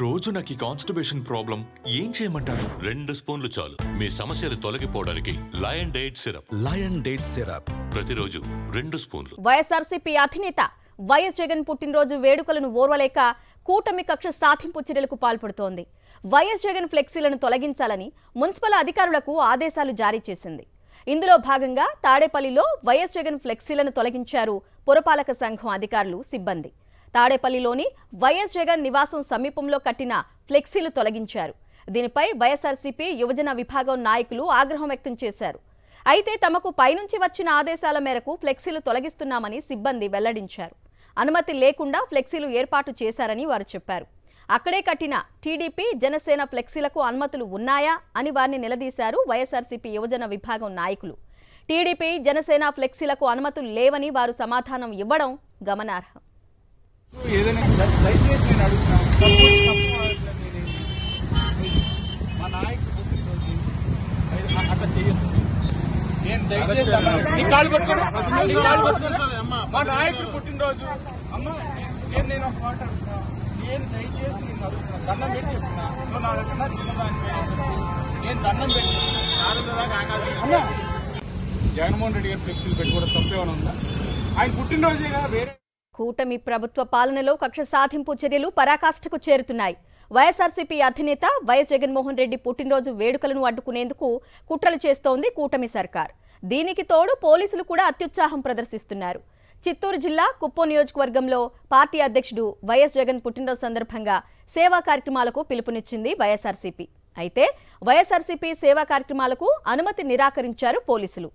రోజు నాకు ఈ కాన్స్టిపేషన్ ప్రాబ్లం ఏం చేయమంటారు? 2 స్పూన్లు చాలు మీ సమస్యలు తొలగిపోవడానికి. Lion date syrup. Lion date syrup ప్రతిరోజు 2 స్పూన్లు. వైఎస్ఆర్సీపీ అధినేత వైఎస్ జగన్ పుట్టినరోజు వేడుకలను ఓర్వలేక కూటమి కక్ష సాధింపు చర్యలకు పాల్పడుతోంది. వైఎస్ జగన్ ఫ్లెక్సీలను తొలగించాలని మున్సిపల్ అధికారులకు ఆదేశాలు జారీ చేసింది. ఇందులో భాగంగా తాడేపల్లిలో వైఎస్ జగన్ ఫ్లెక్సీలను తొలగించారు పురపాలక సంఘం అధికారులు, సిబ్బంది. తాడేపల్లిలోని వైఎస్ జగన్ నివాసం సమీపంలో కట్టిన ఫ్లెక్సీలు తొలగించారు. దీనిపై వైఎస్ఆర్సీపీ యువజన విభాగం నాయకులు ఆగ్రహం వ్యక్తం చేశారు. అయితే తమకు పైనుంచి వచ్చిన ఆదేశాల మేరకు ఫ్లెక్సీలు తొలగిస్తున్నామని సిబ్బంది వెల్లడించారు. అనుమతి లేకుండా ఫ్లెక్సీలు ఏర్పాటు చేశారని వారు చెప్పారు. అక్కడే కట్టిన టీడీపీ, జనసేన ఫ్లెక్సీలకు అనుమతులు ఉన్నాయా అని వారిని నిలదీశారు వైఎస్ఆర్సీపీ యువజన విభాగం నాయకులు. టీడీపీ, జనసేన ఫ్లెక్సీలకు అనుమతులు లేవని వారు సమాధానం ఇవ్వడం గమనార్హం. మా నాయకుడు పుట్టినరోజు అమ్మ నేను ఒక మాట నేను దయచేసి నేను దండం పెట్టి చెప్తున్నా. నువ్వు నా దగ్గర నేను దండం పెట్టి జగన్మోహన్ రెడ్డి గారు ఫ్లెక్సీలు పెట్టుకోవడం తప్పేమైనా ఉందా? ఆయన పుట్టినరోజేగా వేరే. కూటమి ప్రభుత్వ పాలనలో కక్ష సాధింపు చర్యలు పరాకాష్ఠకు చేరుతున్నాయి. వైఎస్ఆర్సీపీ అధినేత వైఎస్ జగన్మోహన్ రెడ్డి పుట్టినరోజు వేడుకలను అడ్డుకునేందుకు కుట్రలు చేస్తోంది కూటమి సర్కార్. దీనికి తోడు పోలీసులు కూడా అత్యుత్సాహం ప్రదర్శిస్తున్నారు. చిత్తూరు జిల్లా కుప్పం నియోజకవర్గంలో పార్టీ అధ్యక్షుడు వైఎస్ జగన్ పుట్టినరోజు సందర్భంగా సేవా కార్యక్రమాలకు పిలుపునిచ్చింది వైఎస్ఆర్సీపీ. అయితే వైఎస్ఆర్సీపీ సేవా కార్యక్రమాలకు అనుమతి నిరాకరించారు పోలీసులు.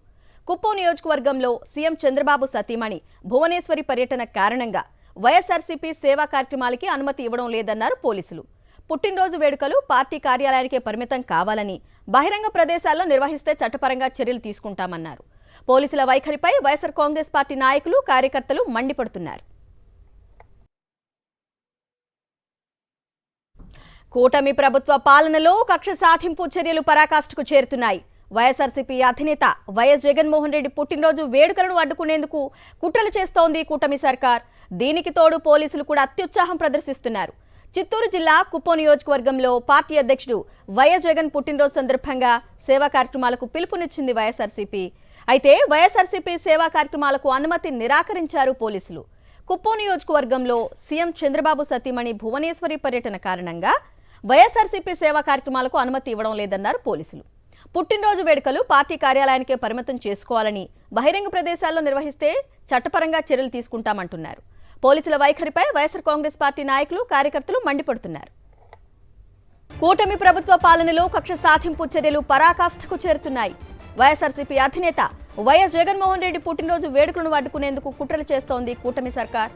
కుప్పం నియోజకవర్గంలో సీఎం చంద్రబాబు సతీమణి భువనేశ్వరి పర్యటన కారణంగా వైఎస్ఆర్సీపీ సేవా కార్యక్రమాలకి అనుమతి ఇవ్వడం లేదన్నారు పోలీసులు. పుట్టినరోజు వేడుకలు పార్టీ కార్యాలయానికే పరిమితం కావాలని, బహిరంగ ప్రదేశాల్లో నిర్వహిస్తే చట్టపరంగా చర్యలు తీసుకుంటామన్నారు. పోలీసుల వైఖరిపై వైఎస్ఆర్ కాంగ్రెస్ పార్టీ నాయకులు, కార్యకర్తలు మండిపడుతున్నారు. కూటమి ప్రభుత్వ పాలనలో కక్ష సాధింపు చర్యలు పరాకాష్ఠకు చేరుతున్నాయి. వైఎస్ఆర్సీపీ అధినేత వైఎస్ జగన్మోహన్ రెడ్డి పుట్టినరోజు వేడుకలను అడ్డుకునేందుకు కుట్రలు చేస్తోంది కూటమి సర్కార్. దీనికి తోడు పోలీసులు కూడా అత్యుత్సాహం ప్రదర్శిస్తున్నారు. చిత్తూరు జిల్లా కుప్పం నియోజకవర్గంలో పార్టీ అధ్యక్షుడు వైఎస్ జగన్ పుట్టినరోజు సందర్భంగా సేవా కార్యక్రమాలకు పిలుపునిచ్చింది వైఎస్ఆర్సీపీ. అయితే వైఎస్ఆర్సీపీ సేవా కార్యక్రమాలకు అనుమతి నిరాకరించారు పోలీసులు. కుప్పం నియోజకవర్గంలో సీఎం చంద్రబాబు సతీమణి భువనేశ్వరి పర్యటన కారణంగా వైఎస్ఆర్సీపీ సేవా కార్యక్రమాలకు అనుమతి ఇవ్వడం లేదన్నారు పోలీసులు. పుట్టినరోజు వేడుకలు పార్టీ కార్యాలయానికే పరిమితం చేసుకోవాలని, బహిరంగ ప్రదేశాల్లో నిర్వహిస్తే చట్టపరంగా చర్యలు తీసుకుంటామంటున్నారు. పోలీసుల వైఖరిపై వైఎస్ఆర్ కాంగ్రెస్ పార్టీ నాయకులు, కార్యకర్తలు మండిపడుతున్నారు. కూటమి ప్రభుత్వ పాలనలో కక్ష సాధింపు చర్యలు పరాకాష్ఠకు చేరుతున్నాయి. వైఎస్ఆర్సీపీ అధినేత వైఎస్ జగన్మోహన్ రెడ్డి పుట్టినరోజు వేడుకలను అడ్డుకునేందుకు కుట్రలు చేస్తోంది కూటమి సర్కార్.